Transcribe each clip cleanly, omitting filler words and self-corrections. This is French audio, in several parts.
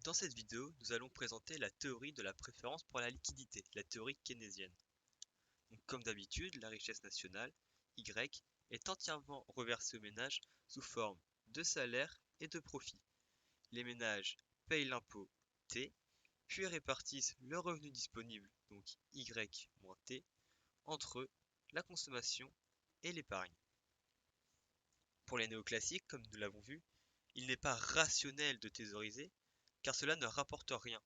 Dans cette vidéo, nous allons présenter la théorie de la préférence pour la liquidité, la théorie keynésienne. Donc, comme d'habitude, la richesse nationale, Y, est entièrement reversée aux ménages sous forme de salaire et de profit. Les ménages payent l'impôt T, puis répartissent le revenu disponible, donc Y moins T, entre eux, la consommation et l'épargne. Pour les néoclassiques, comme nous l'avons vu, il n'est pas rationnel de thésauriser, car cela ne rapporte rien.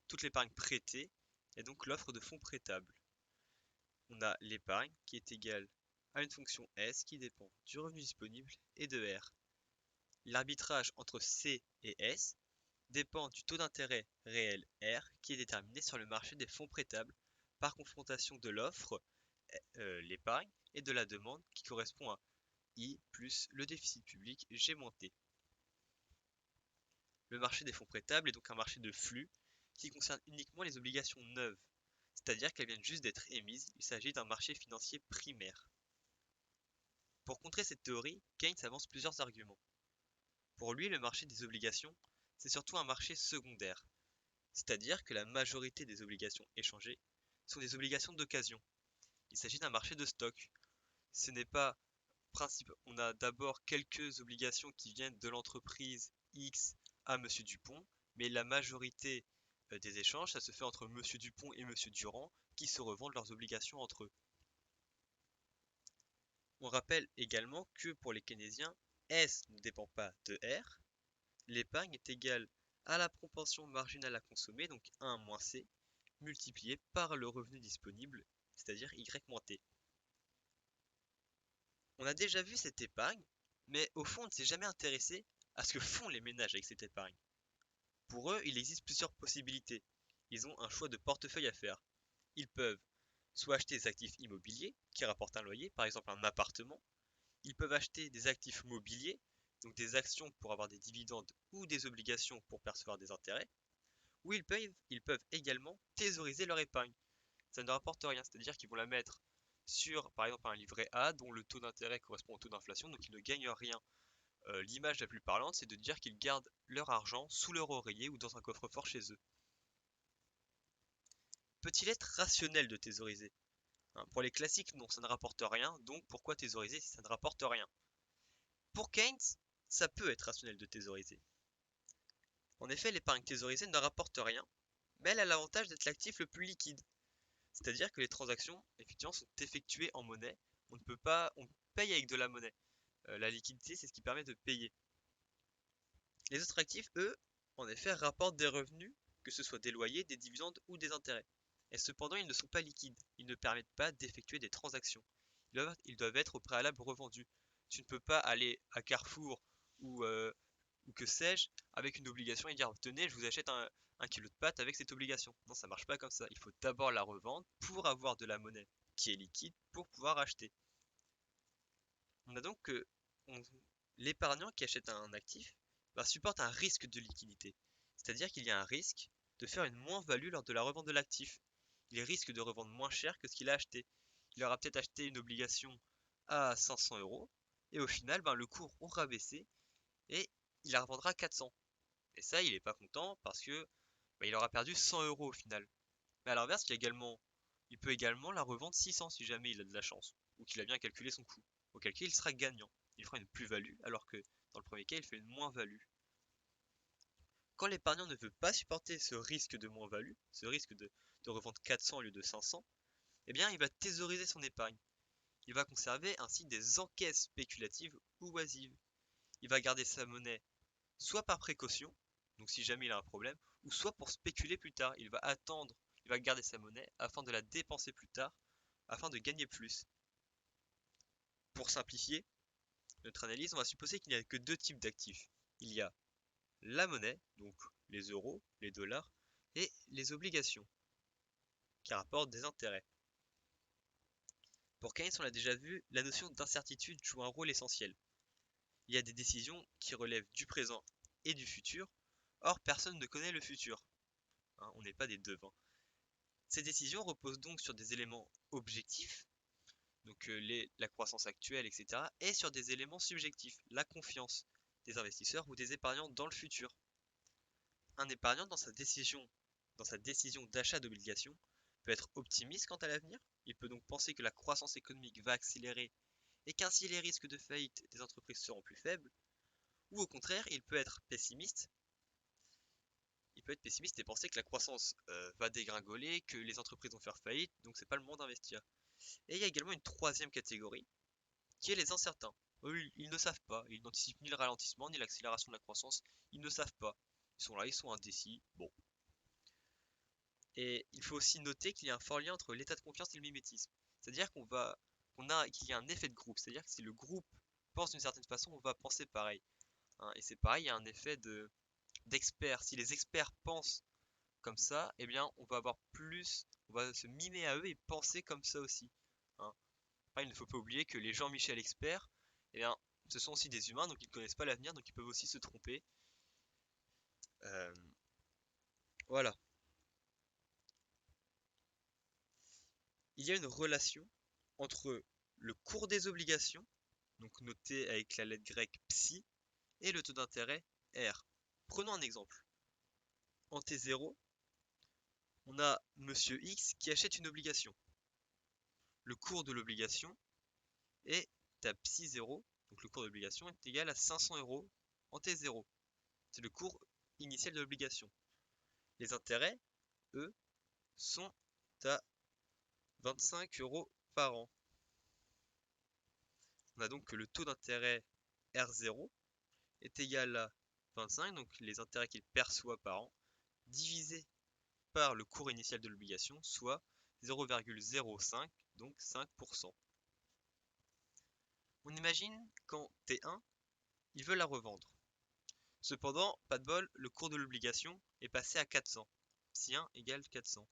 Toute l'épargne prêtée est donc l'offre de fonds prêtables. On a l'épargne qui est égale à une fonction S qui dépend du revenu disponible et de R. L'arbitrage entre C et S dépend du taux d'intérêt réel R qui est déterminé sur le marché des fonds prêtables par confrontation de l'offre, l'épargne, et de la demande qui correspond à I plus le déficit public G-T. Le marché des fonds prêtables est donc un marché de flux qui concerne uniquement les obligations neuves, c'est-à-dire qu'elles viennent juste d'être émises, il s'agit d'un marché financier primaire. Pour contrer cette théorie, Keynes avance plusieurs arguments. Pour lui, le marché des obligations, c'est surtout un marché secondaire, c'est-à-dire que la majorité des obligations échangées sont des obligations d'occasion. Il s'agit d'un marché de stock. Ce n'est pas On a d'abord quelques obligations qui viennent de l'entreprise X à Monsieur Dupont, mais la majorité des échanges, ça se fait entre Monsieur Dupont et Monsieur Durand, qui se revendent leurs obligations entre eux. On rappelle également que pour les keynésiens, S ne dépend pas de R, l'épargne est égale à la propension marginale à consommer, donc 1 moins C, multiplié par le revenu disponible, c'est-à-dire Y moins T. On a déjà vu cette épargne, mais au fond on ne s'est jamais intéressé à ce que font les ménages avec cette épargne. Pour eux, il existe plusieurs possibilités. Ils ont un choix de portefeuille à faire. Ils peuvent soit acheter des actifs immobiliers qui rapportent un loyer, par exemple un appartement. Ils peuvent acheter des actifs mobiliers, donc des actions pour avoir des dividendes ou des obligations pour percevoir des intérêts. Ou ils peuvent également thésauriser leur épargne. Ça ne rapporte rien, c'est-à-dire qu'ils vont la mettre sur, par exemple, un livret A dont le taux d'intérêt correspond au taux d'inflation, donc ils ne gagnent rien. L'image la plus parlante, c'est de dire qu'ils gardent leur argent sous leur oreiller ou dans un coffre-fort chez eux. Peut-il être rationnel de thésauriser? Pour les classiques, non, ça ne rapporte rien, donc pourquoi thésauriser si ça ne rapporte rien? Pour Keynes, ça peut être rationnel de thésauriser. En effet, l'épargne thésaurisée ne rapporte rien, mais elle a l'avantage d'être l'actif le plus liquide. C'est-à-dire que les transactions, effectivement, sont effectuées en monnaie. On paye avec de la monnaie. La liquidité, c'est ce qui permet de payer. Les autres actifs, eux, en effet, rapportent des revenus, que ce soit des loyers, des dividendes ou des intérêts. Et cependant, ils ne sont pas liquides. Ils ne permettent pas d'effectuer des transactions. Ils doivent être au préalable revendus. Tu ne peux pas aller à Carrefour ou, que sais-je avec une obligation et dire tenez, je vous achète un kilo de pâtes avec cette obligation. Non, ça marche pas comme ça. Il faut d'abord la revendre pour avoir de la monnaie qui est liquide pour pouvoir acheter. On a donc que l'épargnant qui achète un actif supporte un risque de liquidité. C'est-à-dire qu'il y a un risque de faire une moins-value lors de la revente de l'actif. Il risque de revendre moins cher que ce qu'il a acheté. Il aura peut-être acheté une obligation à 500 euros et au final, le cours aura baissé et il la revendra à 400. Et ça, il n'est pas content parce que il aura perdu 100 euros au final. Mais à l'inverse, il peut également la revendre 600 si jamais il a de la chance ou qu'il a bien calculé son coût. Auquel cas, il sera gagnant. Il fera une plus-value alors que dans le premier cas, il fait une moins-value. Quand l'épargnant ne veut pas supporter ce risque de moins-value, ce risque de revendre 400 au lieu de 500, eh bien, il va thésauriser son épargne. Il va conserver ainsi des encaisses spéculatives ou oisives. Il va garder sa monnaie soit par précaution, donc si jamais il a un problème, ou soit pour spéculer plus tard. Il va garder sa monnaie afin de la dépenser plus tard, afin de gagner plus. Pour simplifier notre analyse, on va supposer qu'il n'y a que deux types d'actifs. Il y a la monnaie, donc les euros, les dollars, et les obligations, qui rapportent des intérêts. Pour Keynes, on l'a déjà vu, la notion d'incertitude joue un rôle essentiel. Il y a des décisions qui relèvent du présent et du futur, or personne ne connaît le futur. On n'est pas des devins. Ces décisions reposent donc sur des éléments objectifs, donc la croissance actuelle, etc., et sur des éléments subjectifs, la confiance des investisseurs ou des épargnants dans le futur. Un épargnant dans sa décision d'achat d'obligations peut être optimiste quant à l'avenir. Il peut donc penser que la croissance économique va accélérer et qu'ainsi les risques de faillite des entreprises seront plus faibles. Ou au contraire, il peut être pessimiste et penser que la croissance va dégringoler, que les entreprises vont faire faillite, donc c'est pas le moment d'investir. Et il y a également une troisième catégorie, qui est les incertains. Eux, ils ne savent pas, ils n'anticipent ni le ralentissement ni l'accélération de la croissance, ils ne savent pas. Ils sont là, ils sont indécis. Bon. Et il faut aussi noter qu'il y a un fort lien entre l'état de confiance et le mimétisme. C'est-à-dire qu'il y a un effet de groupe. C'est-à-dire que si le groupe pense d'une certaine façon, on va penser pareil. Hein. Et c'est pareil, il y a un effet d'experts. Si les experts pensent comme ça, eh bien, on va se mimer à eux et penser comme ça aussi. Hein. Après, il ne faut pas oublier que les Jean-Michel experts, eh bien, ce sont aussi des humains, donc ils ne connaissent pas l'avenir, donc ils peuvent aussi se tromper. Euh, voilà. Il y a une relation entre le cours des obligations, donc noté avec la lettre grecque psi, et le taux d'intérêt R. Prenons un exemple. En T0, on a Monsieur X qui achète une obligation. Le cours de l'obligation est à psi 0, donc le cours de l'obligation est égal à 500 euros en T0. C'est le cours initial de l'obligation. Les intérêts, eux, sont à 25 euros par an. On a donc que le taux d'intérêt R0 est égal à 25, donc les intérêts qu'il perçoit par an, divisé par le cours initial de l'obligation, soit 0,05, donc 5%. On imagine qu'en T1, il veut la revendre. Cependant, pas de bol, le cours de l'obligation est passé à 400. Psi 1 égale 400.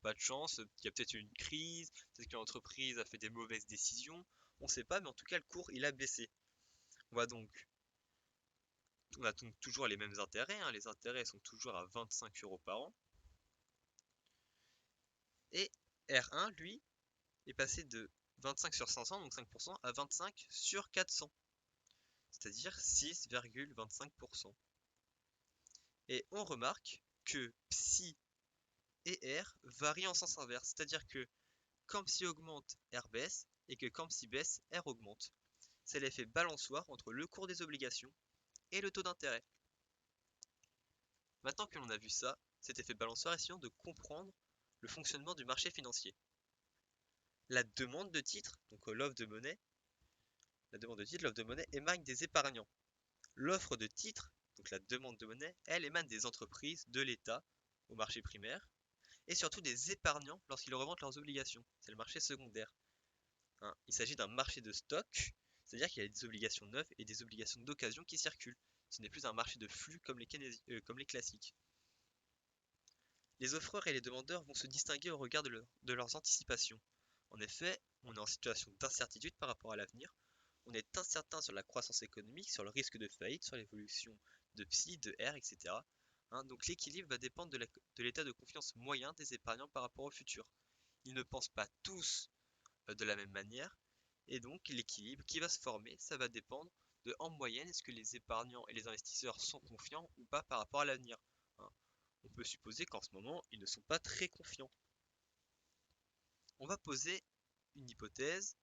Pas de chance, il y a peut-être eu une crise, peut-être que l'entreprise a fait des mauvaises décisions, on ne sait pas, mais en tout cas le cours il a baissé. On va donc On a donc toujours les mêmes intérêts, hein. Les intérêts sont toujours à 25 euros par an. Et R1, lui, est passé de 25 sur 500, donc 5%, à 25 sur 400, c'est-à-dire 6,25%. Et on remarque que psi et R varient en sens inverse, c'est-à-dire que quand psi augmente, R baisse, et que quand psi baisse, R augmente. C'est l'effet balançoire entre le cours des obligations et le taux d'intérêt. Maintenant que l'on a vu ça, cet effet balançoire, essayons de comprendre le fonctionnement du marché financier. La demande de titres, donc l'offre de monnaie, l'offre de monnaie émane des épargnants. L'offre de titres, donc la demande de monnaie, elle émane des entreprises, de l'État, au marché primaire, et surtout des épargnants lorsqu'ils revendent leurs obligations. C'est le marché secondaire. Hein. Il s'agit d'un marché de stock, c'est-à-dire qu'il y a des obligations neuves et des obligations d'occasion qui circulent. Ce n'est plus un marché de flux comme les classiques. Les offreurs et les demandeurs vont se distinguer au regard de leurs anticipations. En effet, on est en situation d'incertitude par rapport à l'avenir. On est incertain sur la croissance économique, sur le risque de faillite, sur l'évolution de psi, de R, etc. Hein, donc l'équilibre va dépendre de l'état de confiance moyen des épargnants par rapport au futur. Ils ne pensent pas tous de la même manière, et donc l'équilibre qui va se former, ça va dépendre de, en moyenne, est-ce que les épargnants et les investisseurs sont confiants ou pas par rapport à l'avenir. Hein. On peut supposer qu'en ce moment, ils ne sont pas très confiants. On va poser une hypothèse.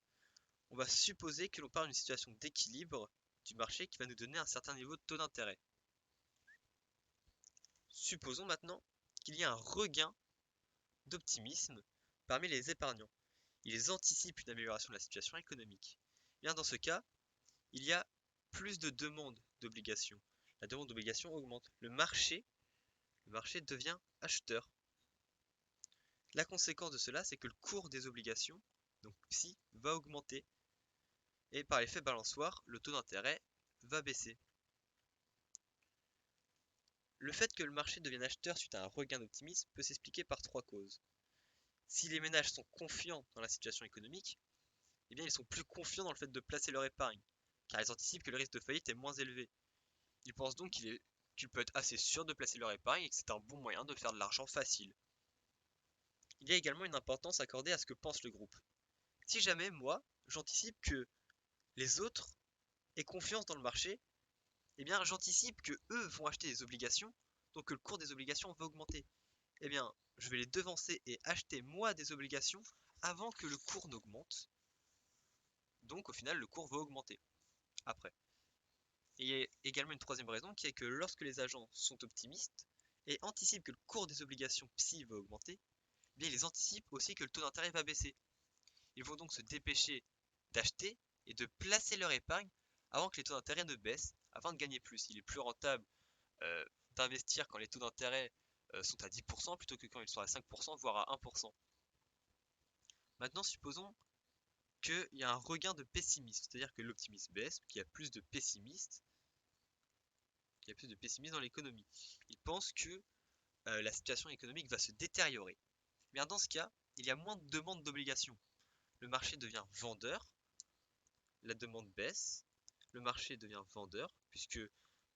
On va supposer que l'on parle d'une situation d'équilibre du marché qui va nous donner un certain niveau de taux d'intérêt. Supposons maintenant qu'il y a un regain d'optimisme parmi les épargnants. Ils anticipent une amélioration de la situation économique. Bien dans ce cas, il y a plus de demandes d'obligations. La demande d'obligations augmente. Le marché devient acheteur. La conséquence de cela, c'est que le cours des obligations, donc psi, va augmenter. Et par l'effet balançoire, le taux d'intérêt va baisser. Le fait que le marché devienne acheteur suite à un regain d'optimisme peut s'expliquer par trois causes. Si les ménages sont confiants dans la situation économique, eh bien ils sont plus confiants dans le fait de placer leur épargne, car ils anticipent que le risque de faillite est moins élevé. Ils pensent donc qu'il peut être assez sûr de placer leur épargne et que c'est un bon moyen de faire de l'argent facile. Il y a également une importance accordée à ce que pense le groupe. Si jamais, moi, j'anticipe que les autres aient confiance dans le marché, eh bien j'anticipe que eux vont acheter des obligations, donc que le cours des obligations va augmenter. Eh bien, je vais les devancer et acheter moi des obligations avant que le cours n'augmente. Donc au final, le cours va augmenter après. Et il y a également une troisième raison qui est que lorsque les agents sont optimistes et anticipent que le cours des obligations PSI va augmenter, eh bien ils anticipent aussi que le taux d'intérêt va baisser. Ils vont donc se dépêcher d'acheter et de placer leur épargne avant que les taux d'intérêt ne baissent, afin de gagner plus. Il est plus rentable euh, d'investir quand les taux d'intérêt sont à 10% plutôt que quand ils sont à 5%, voire à 1%. Maintenant, supposons qu'il y a un regain de pessimisme, c'est-à-dire que l'optimisme baisse, qu'il y a plus de pessimistes, dans l'économie. Ils pensent que la situation économique va se détériorer. Bien dans ce cas, il y a moins de demandes d'obligations. Le marché devient vendeur, la demande baisse, le marché devient vendeur, puisque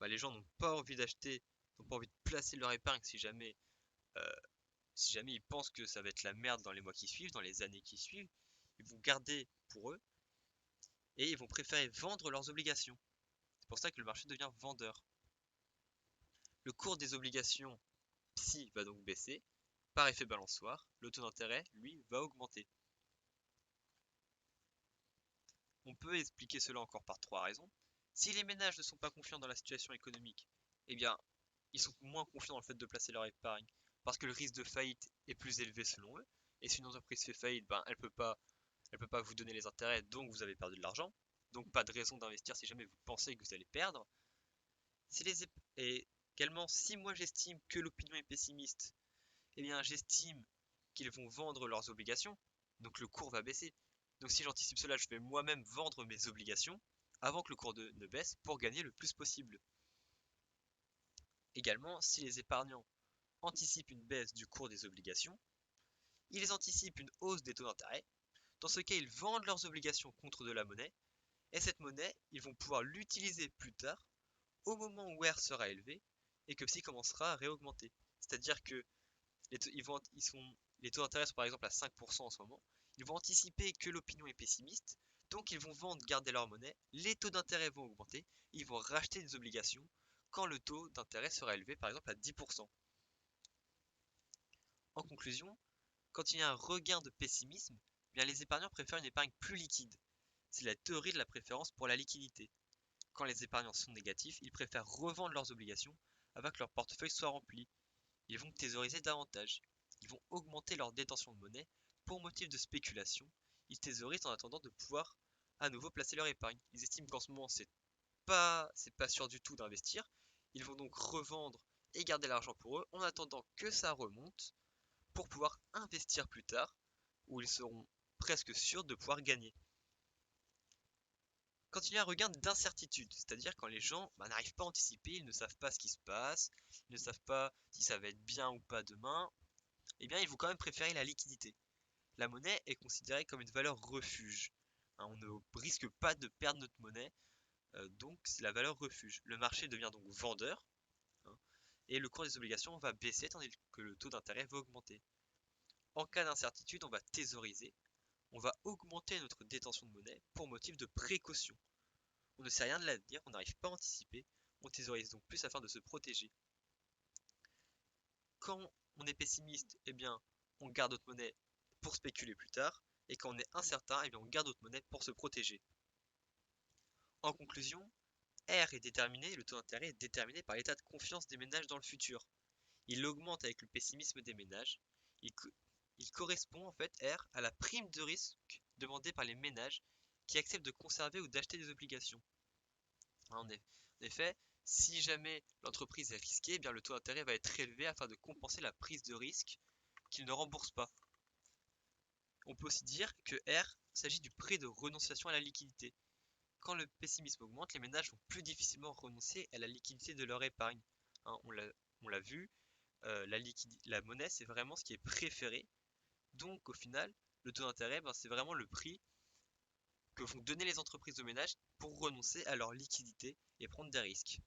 les gens n'ont pas envie d'acheter, n'ont pas envie de placer leur épargne euh, si jamais ils pensent que ça va être la merde dans les mois qui suivent, dans les années qui suivent, ils vont garder pour eux et ils vont préférer vendre leurs obligations. C'est pour ça que le marché devient vendeur. Le cours des obligations PSI va donc baisser. Par effet balançoire, le taux d'intérêt, lui, va augmenter. On peut expliquer cela encore par trois raisons. Si les ménages ne sont pas confiants dans la situation économique, eh bien, ils sont moins confiants dans le fait de placer leur épargne parce que le risque de faillite est plus élevé selon eux. Et si une entreprise fait faillite, elle peut pas vous donner les intérêts, donc vous avez perdu de l'argent. Donc pas de raison d'investir si jamais vous pensez que vous allez perdre. Et également, si moi j'estime que l'opinion est pessimiste, eh bien j'estime qu'ils vont vendre leurs obligations, donc le cours va baisser. Donc si j'anticipe cela, je vais moi-même vendre mes obligations avant que le cours ne baisse pour gagner le plus possible. Également, si les épargnants anticipent une baisse du cours des obligations, ils anticipent une hausse des taux d'intérêt. Dans ce cas, ils vendent leurs obligations contre de la monnaie, et cette monnaie, ils vont pouvoir l'utiliser plus tard, au moment où R sera élevé, et que Psi commencera à réaugmenter. C'est-à-dire que les taux d'intérêt sont par exemple à 5% en ce moment, ils vont anticiper que l'opinion est pessimiste, donc ils vont vendre, garder leur monnaie, les taux d'intérêt vont augmenter, ils vont racheter des obligations quand le taux d'intérêt sera élevé par exemple à 10%. En conclusion, quand il y a un regain de pessimisme, eh bien les épargnants préfèrent une épargne plus liquide. C'est la théorie de la préférence pour la liquidité. Quand les épargnants sont négatifs, ils préfèrent revendre leurs obligations afin que leur portefeuille soit rempli. Ils vont thésauriser davantage. Ils vont augmenter leur détention de monnaie pour motif de spéculation. Ils thésaurisent en attendant de pouvoir à nouveau placer leur épargne. Ils estiment qu'en ce moment c'est pas sûr du tout d'investir. Ils vont donc revendre et garder l'argent pour eux en attendant que ça remonte pour pouvoir investir plus tard où ils seront presque sûrs de pouvoir gagner. Quand il y a un regain d'incertitude, c'est-à-dire quand les gens n'arrivent pas à anticiper, ils ne savent pas ce qui se passe, ils ne savent pas si ça va être bien ou pas demain, eh bien ils vont quand même préférer la liquidité. La monnaie est considérée comme une valeur refuge. On ne risque pas de perdre notre monnaie, donc c'est la valeur refuge. Le marché devient donc vendeur, hein, et le cours des obligations va baisser tandis que le taux d'intérêt va augmenter. En cas d'incertitude, on va thésauriser, on va augmenter notre détention de monnaie pour motif de précaution. On ne sait rien de l'avenir, on n'arrive pas à anticiper, on thésaurise donc plus afin de se protéger. Quand on est pessimiste, eh bien, on garde notre monnaie pour spéculer plus tard, et quand on est incertain, eh bien, on garde notre monnaie pour se protéger. En conclusion, R est déterminé, le taux d'intérêt est déterminé par l'état de confiance des ménages dans le futur. Il augmente avec le pessimisme des ménages. Il correspond en fait, R, à la prime de risque demandée par les ménages qui acceptent de conserver ou d'acheter des obligations. En effet, si jamais l'entreprise est risquée, eh bien le taux d'intérêt va être élevé afin de compenser la prise de risque qu'il ne rembourse pas. On peut aussi dire que R s'agit du prix de renonciation à la liquidité. Quand le pessimisme augmente, les ménages vont plus difficilement renoncer à la liquidité de leur épargne. Hein, on l'a vu, la monnaie c'est vraiment ce qui est préféré. Donc au final, le taux d'intérêt, c'est vraiment le prix que vont donner les entreprises aux ménages pour renoncer à leur liquidité et prendre des risques.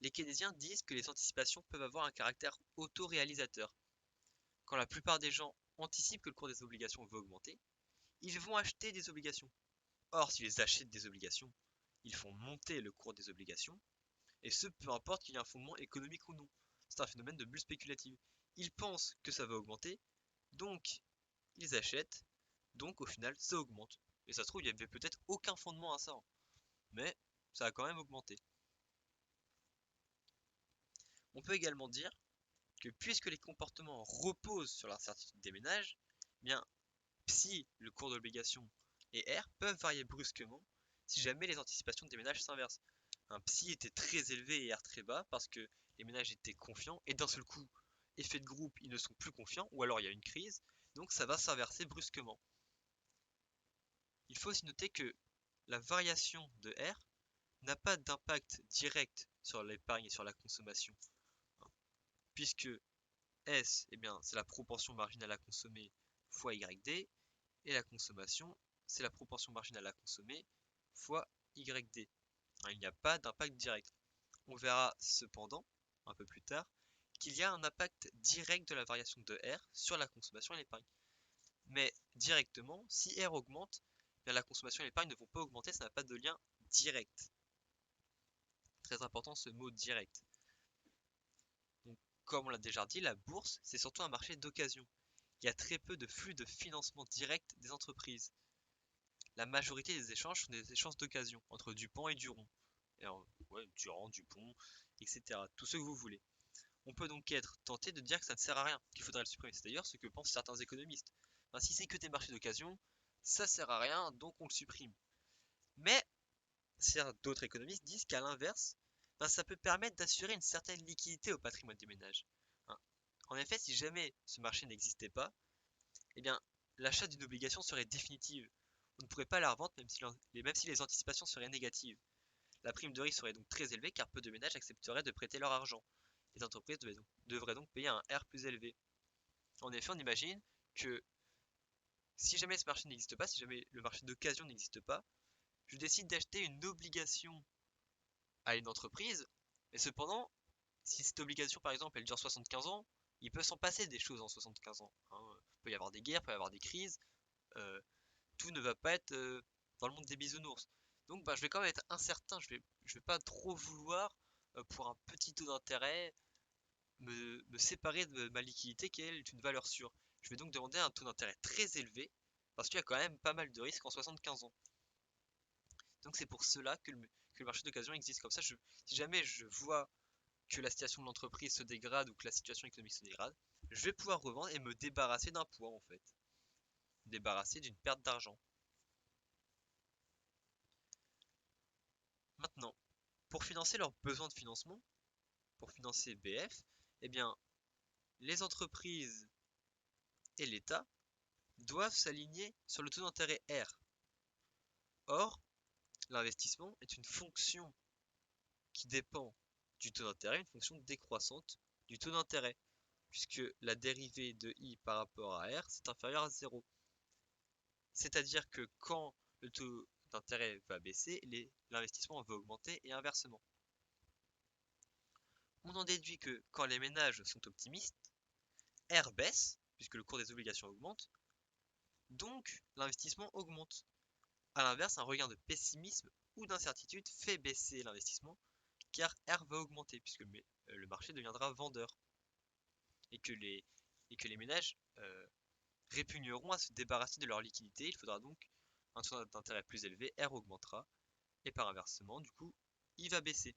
Les keynésiens disent que les anticipations peuvent avoir un caractère autoréalisateur. Quand la plupart des gens anticipent que le cours des obligations va augmenter, ils vont acheter des obligations. Or, s'ils achètent des obligations, ils font monter le cours des obligations, Et ce, peu importe qu'il y ait un fondement économique ou non. C'est un phénomène de bulle spéculative. Ils pensent que ça va augmenter, donc ils achètent, donc au final ça augmente. Et ça se trouve, il n'y avait peut-être aucun fondement à ça, hein. Mais ça a quand même augmenté. On peut également dire que puisque les comportements reposent sur l'incertitude des ménages, eh bien Psi, le cours de l'obligation, et R peuvent varier brusquement si jamais les anticipations des ménages s'inversent. Un Psi était très élevé et R très bas parce que les ménages étaient confiants et d'un seul coup, effet de groupe, ils ne sont plus confiants ou alors il y a une crise, donc ça va s'inverser brusquement. Il faut aussi noter que la variation de R n'a pas d'impact direct sur l'épargne et sur la consommation, puisque S, eh bien, c'est la proportion marginale à consommer fois YD, et la consommation, c'est la proportion marginale à consommer fois YD. Il n'y a pas d'impact direct. On verra cependant, un peu plus tard, qu'il y a un impact direct de la variation de R sur la consommation et l'épargne. Mais directement, si R augmente, bien la consommation et l'épargne ne vont pas augmenter, ça n'a pas de lien direct. Très important ce mot direct. Donc, comme on l'a déjà dit, la bourse, c'est surtout un marché d'occasion. Il y a très peu de flux de financement direct des entreprises. La majorité des échanges sont des échanges d'occasion entre Dupont et Duron. Et ouais, Durand, Dupont, etc. Tout ce que vous voulez. On peut donc être tenté de dire que ça ne sert à rien, qu'il faudrait le supprimer. C'est d'ailleurs ce que pensent certains économistes. Enfin, si c'est que des marchés d'occasion, ça sert à rien, donc on le supprime. Mais d'autres économistes disent qu'à l'inverse, ça peut permettre d'assurer une certaine liquidité au patrimoine des ménages. Hein. En effet, si jamais ce marché n'existait pas, eh bien, l'achat d'une obligation serait définitive. On ne pourrait pas la revendre même si les anticipations seraient négatives. La prime de risque serait donc très élevée car peu de ménages accepteraient de prêter leur argent. Les entreprises devraient donc payer un R plus élevé. En effet, on imagine que si jamais ce marché n'existe pas, si jamais le marché d'occasion n'existe pas, je décide d'acheter une obligation à une entreprise, et cependant, si cette obligation par exemple elle dure 75 ans, il peut s'en passer des choses en 75 ans. Hein. Il peut y avoir des guerres, il peut y avoir des crises, euh, tout ne va pas être dans le monde des bisounours. Donc je vais quand même être incertain, je vais pas trop vouloir, pour un petit taux d'intérêt, me séparer de ma liquidité qui est une valeur sûre. Je vais donc demander un taux d'intérêt très élevé, parce qu'il y a quand même pas mal de risques en 75 ans. Donc c'est pour cela que le marché d'occasion existe comme ça. Si jamais je vois que la situation de l'entreprise se dégrade ou que la situation économique se dégrade, je vais pouvoir revendre et me débarrasser d'un poids en fait. Me débarrasser d'une perte d'argent. Maintenant, pour financer leurs besoins de financement, pour financer BF, eh bien, les entreprises et l'État doivent s'aligner sur le taux d'intérêt R. Or, l'investissement est une fonction qui dépend du taux d'intérêt, une fonction décroissante du taux d'intérêt, puisque la dérivée de I par rapport à R, c'est inférieur à 0. C'est-à-dire que quand le taux d'intérêt va baisser, l'investissement va augmenter et inversement. On en déduit que quand les ménages sont optimistes, R baisse, puisque le cours des obligations augmente, donc l'investissement augmente. A l'inverse, un regain de pessimisme ou d'incertitude fait baisser l'investissement, car R va augmenter, puisque le marché deviendra vendeur, et que les ménages répugneront à se débarrasser de leur liquidité. Il faudra donc un taux d'intérêt plus élevé, R augmentera, et par inversement, du coup, I va baisser.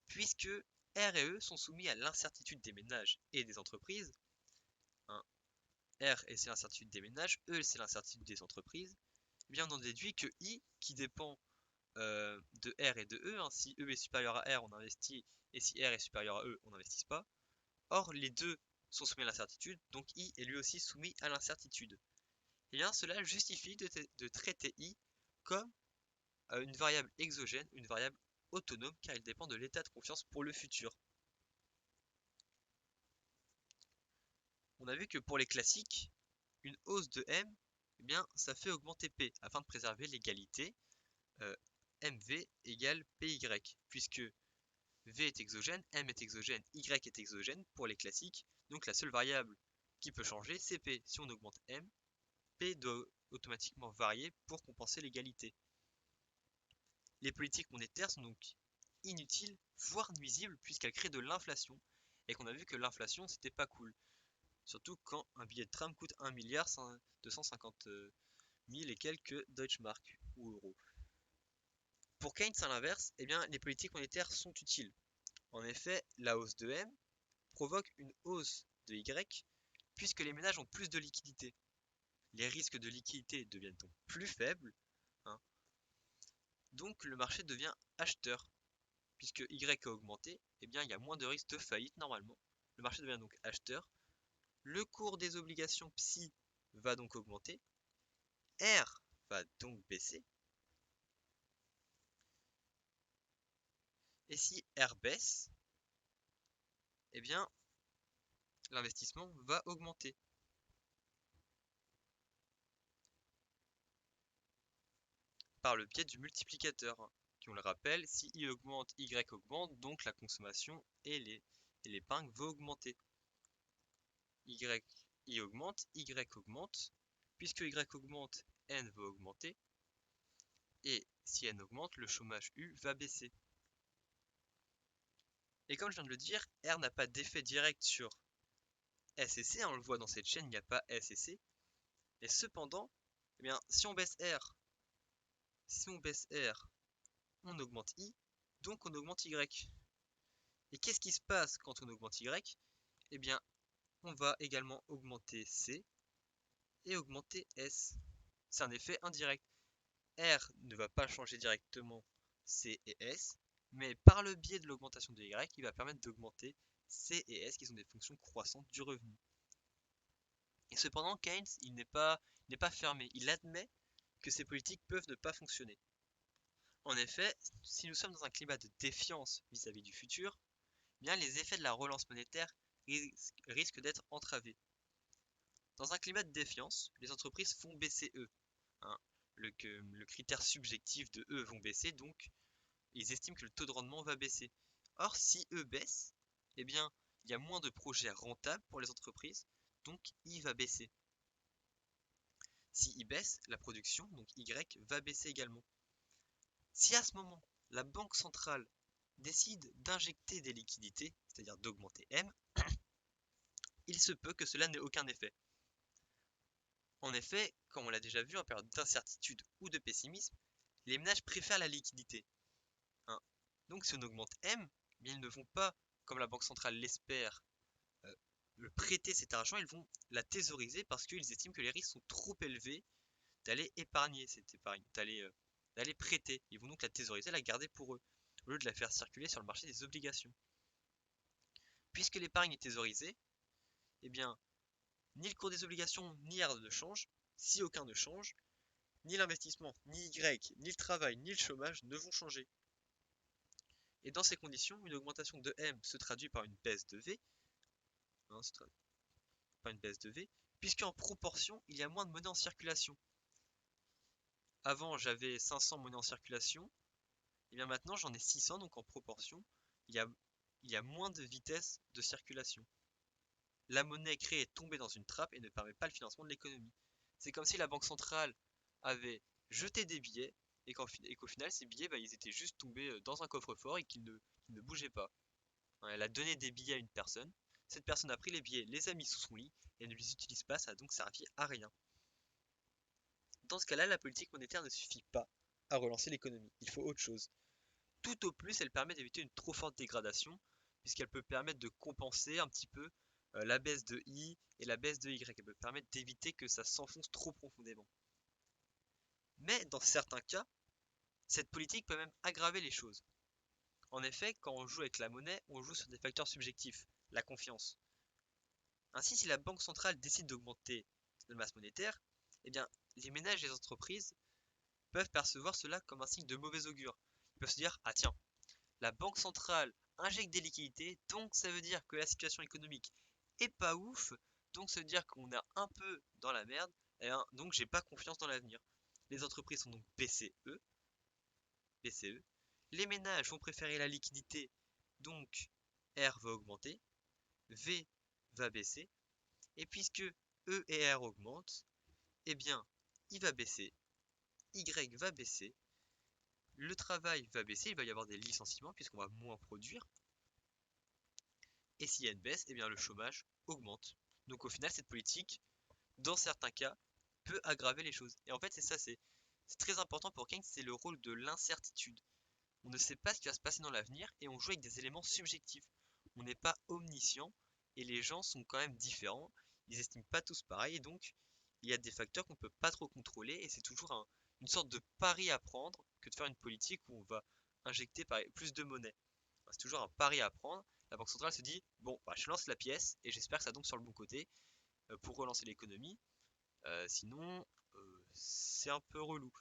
Puisque R et E sont soumis à l'incertitude des ménages et des entreprises, hein, R c'est l'incertitude des ménages, E c'est l'incertitude des entreprises, eh bien on en déduit que I, qui dépend de R et de E, hein, si E est supérieur à R, on investit, et si R est supérieur à E, on n'investit pas. Or, les deux sont soumis à l'incertitude, donc I est lui aussi soumis à l'incertitude. Et bien cela justifie de traiter I comme une variable exogène, une variable autonome, car il dépend de l'état de confiance pour le futur. On a vu que pour les classiques, une hausse de M, eh bien, ça fait augmenter P afin de préserver l'égalité MV égale PY, puisque V est exogène, M est exogène, Y est exogène pour les classiques. Donc la seule variable qui peut changer, c'est P. Si on augmente M, P doit automatiquement varier pour compenser l'égalité. Les politiques monétaires sont donc inutile, voire nuisible, puisqu'elle crée de l'inflation, et qu'on a vu que l'inflation c'était pas cool. Surtout quand un billet de tram coûte 1 milliard 250 000 et quelques Deutschmark ou euros. Pour Keynes, à l'inverse, eh bien, les politiques monétaires sont utiles. En effet, la hausse de M provoque une hausse de Y, puisque les ménages ont plus de liquidités. Les risques de liquidité deviennent donc plus faibles, hein. Donc le marché devient acheteur. Puisque Y a augmenté, eh bien, il y a moins de risques de faillite normalement. Le marché devient donc acheteur. Le cours des obligations PSI va donc augmenter. R va donc baisser. Et si R baisse, eh bien, l'investissement va augmenter. Par le biais du multiplicateur, qui on le rappelle, si I augmente, Y augmente, donc la consommation et l'épargne vont augmenter. I augmente, Y augmente, puisque Y augmente, N va augmenter, et si N augmente, le chômage U va baisser. Et comme je viens de le dire, R n'a pas d'effet direct sur S et C, on le voit dans cette chaîne, il n'y a pas S et C, et cependant, eh bien, si on baisse R, on augmente I, donc on augmente Y. Et qu'est-ce qui se passe quand on augmente Y? Eh bien, on va également augmenter C et augmenter S. C'est un effet indirect. R ne va pas changer directement C et S, mais par le biais de l'augmentation de Y, il va permettre d'augmenter C et S, qui sont des fonctions croissantes du revenu. Et cependant, Keynes, il n'est pas fermé. Il admet que ces politiques peuvent ne pas fonctionner. En effet, si nous sommes dans un climat de défiance vis-à-vis du futur, bien les effets de la relance monétaire risquent d'être entravés. Dans un climat de défiance, les entreprises font baisser E, hein. Le critère subjectif de E vont baisser, donc ils estiment que le taux de rendement va baisser. Or, si E baisse, eh bien, il y a moins de projets rentables pour les entreprises, donc I va baisser. Si I baisse, la production, donc Y, va baisser également. Si à ce moment, la banque centrale décide d'injecter des liquidités, c'est-à-dire d'augmenter M, il se peut que cela n'ait aucun effet. En effet, comme on l'a déjà vu en période d'incertitude ou de pessimisme, les ménages préfèrent la liquidité, hein. Donc si on augmente M, mais ils ne vont pas, comme la Banque centrale l'espère, le prêter cet argent, ils vont la thésauriser parce qu'ils estiment que les risques sont trop élevés d'aller épargner cette épargne, d'aller prêter. Ils vont donc la thésauriser, la garder pour eux, au lieu de la faire circuler sur le marché des obligations. Puisque l'épargne est thésaurisée, eh bien, ni le cours des obligations ni R ne change. Si aucun ne change, ni l'investissement, ni Y, ni le travail, ni le chômage ne vont changer. Et dans ces conditions, une augmentation de M se traduit par une baisse de V, hein, puisqu'en proportion, il y a moins de monnaie en circulation. Avant, j'avais 500 monnaies en circulation, et bien maintenant j'en ai 600, donc en proportion, il y a, il y a moins de vitesse de circulation. La monnaie créée est tombée dans une trappe et ne permet pas le financement de l'économie. C'est comme si la banque centrale avait jeté des billets et qu'au final ces billets ils étaient juste tombés dans un coffre-fort et qu'ils ne bougeaient pas. Elle a donné des billets à une personne, cette personne a pris les billets, les a mis sous son lit et ne les utilise pas, ça a donc servi à rien. Dans ce cas-là, la politique monétaire ne suffit pas à relancer l'économie, il faut autre chose. Tout au plus, elle permet d'éviter une trop forte dégradation, puisqu'elle peut permettre de compenser un petit peu la baisse de I et la baisse de Y. Elle peut permettre d'éviter que ça s'enfonce trop profondément. Mais dans certains cas, cette politique peut même aggraver les choses. En effet, quand on joue avec la monnaie, on joue sur des facteurs subjectifs, la confiance. Ainsi, si la Banque centrale décide d'augmenter la masse monétaire, eh bien, les ménages et les entreprises peuvent percevoir cela comme un signe de mauvais augure. Ils peuvent se dire, ah tiens, la Banque centrale injecte des liquidités, donc ça veut dire que la situation économique est pas ouf, donc ça veut dire qu'on est un peu dans la merde, et donc j'ai pas confiance dans l'avenir. Les entreprises sont donc BCE. Les ménages vont préférer la liquidité, donc R va augmenter, V va baisser, et puisque E et R augmentent, eh bien I va baisser, Y va baisser, le travail va baisser, il va y avoir des licenciements puisqu'on va moins produire. Et s'il y a une baisse, eh bien le chômage augmente. Donc au final, cette politique, dans certains cas, peut aggraver les choses. Et en fait, c'est ça, c'est très important pour Keynes, c'est le rôle de l'incertitude. On ne sait pas ce qui va se passer dans l'avenir et on joue avec des éléments subjectifs. On n'est pas omniscient et les gens sont quand même différents. Ils estiment pas tous pareil et donc il y a des facteurs qu'on peut pas trop contrôler et c'est toujours une sorte de pari à prendre que de faire une politique où on va injecter plus de monnaie. C'est toujours un pari à prendre. La Banque centrale se dit, bon, bah, je lance la pièce et j'espère que ça tombe sur le bon côté pour relancer l'économie. Sinon, c'est un peu relou.